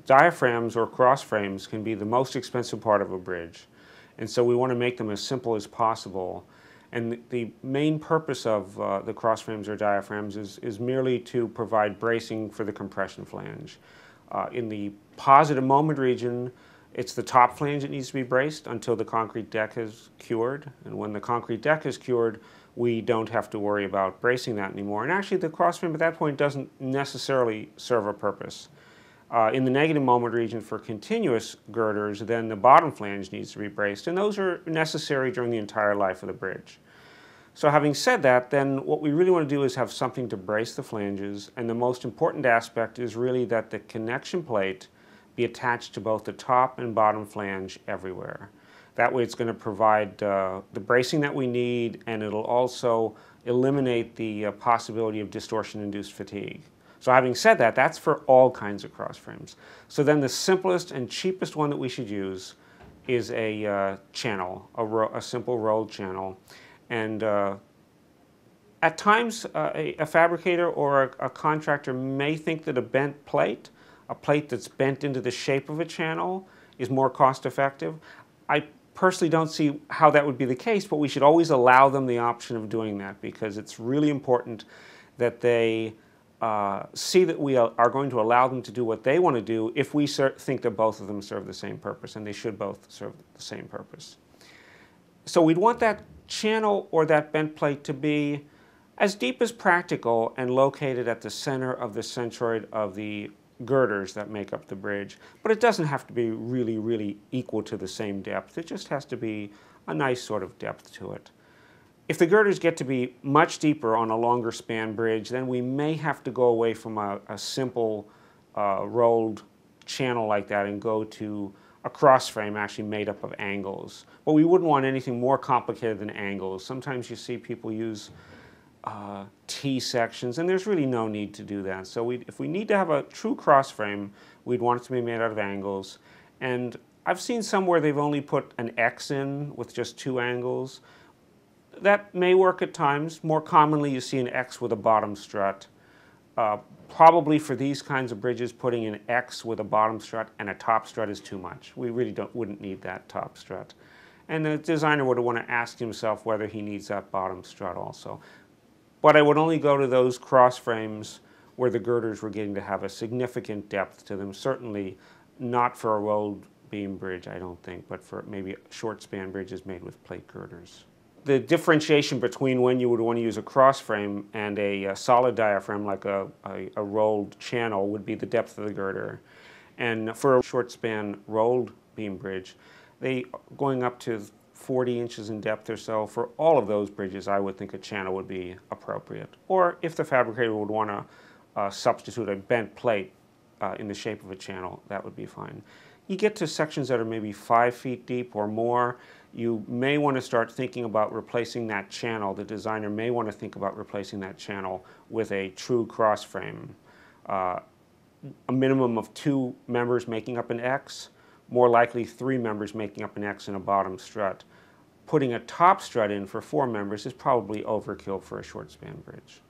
Diaphragms or cross frames can be the most expensive part of a bridge, and so we want to make them as simple as possible. And the main purpose of the cross frames or diaphragms is merely to provide bracing for the compression flange. In the positive moment region, it's the top flange that needs to be braced until the concrete deck is cured. And when the concrete deck is cured, we don't have to worry about bracing that anymore. And actually, the cross frame at that point doesn't necessarily serve a purpose. In the negative moment region for continuous girders, then the bottom flange needs to be braced, and those are necessary during the entire life of the bridge. So having said that, then what we really want to do is have something to brace the flanges, and the most important aspect is really that the connection plate be attached to both the top and bottom flange everywhere. That way it's going to provide the bracing that we need, and it'll also eliminate the possibility of distortion-induced fatigue. So having said that, that's for all kinds of cross frames. So then the simplest and cheapest one that we should use is a channel, a simple rolled channel. And at times a fabricator or a contractor may think that a bent plate, a plate that's bent into the shape of a channel, is more cost effective. I personally don't see how that would be the case, but we should always allow them the option of doing that, because it's really important that they see that we are going to allow them to do what they want to do if we think that both of them serve the same purpose, and they should both serve the same purpose. So we'd want that channel or that bent plate to be as deep as practical and located at the center of the centroid of the girders that make up the bridge. But it doesn't have to be really, really equal to the same depth. It just has to be a nice sort of depth to it. If the girders get to be much deeper on a longer span bridge, then we may have to go away from a simple rolled channel like that and go to a cross frame actually made up of angles. But we wouldn't want anything more complicated than angles. Sometimes you see people use T-sections, and there's really no need to do that. So if we need to have a true cross frame, we'd want it to be made out of angles. And I've seen some where they've only put an X in with just two angles. That may work at times. More commonly, you see an X with a bottom strut. Probably for these kinds of bridges, putting an X with a bottom strut and a top strut is too much. We really wouldn't need that top strut. And the designer would want to ask himself whether he needs that bottom strut also. But I would only go to those cross frames where the girders were getting to have a significant depth to them. Certainly not for a rolled beam bridge, I don't think, but for maybe short span bridges made with plate girders. The differentiation between when you would want to use a cross frame and a solid diaphragm like a rolled channel would be the depth of the girder. And for a short span rolled beam bridge, going up to 40 inches in depth or so, for all of those bridges I would think a channel would be appropriate. Or if the fabricator would want to substitute a bent plate in the shape of a channel, that would be fine. You get to sections that are maybe 5 feet deep or more, you may want to start thinking about replacing that channel. The designer may want to think about replacing that channel with a true cross frame. A minimum of 2 members making up an X, more likely 3 members making up an X and a bottom strut. Putting a top strut in for 4 members is probably overkill for a short span bridge.